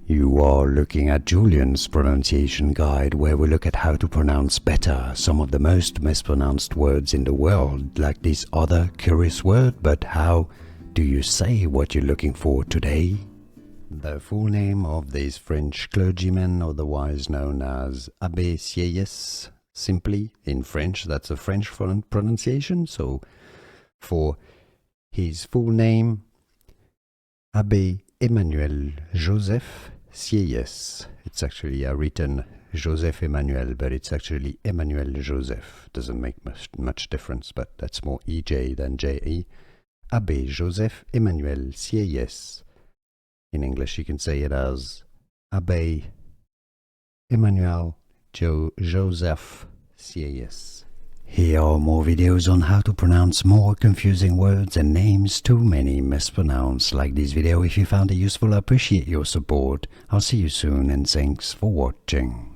You are looking at Julian's pronunciation guide, where we look at how to pronounce better some of the most mispronounced words in the world, like this other curious word. But how do you say what you're looking for today? The full name of this French clergyman, otherwise known as Abbe Sieyès, simply in French, that's a French pronunciation. So for his full name, Abbe Emmanuel Joseph Sieyès. It's actually written Joseph Emmanuel, but it's actually Emmanuel Joseph. Doesn't make much difference, but that's more EJ than JE. Abbe Joseph Emmanuel Sieyès. In English, you can say it as Abbe Emmanuel Joseph Sieyès. Here are more videos on how to pronounce more confusing words and names too many mispronounced. Like this video if you found it useful. I appreciate your support. I'll see you soon and thanks for watching.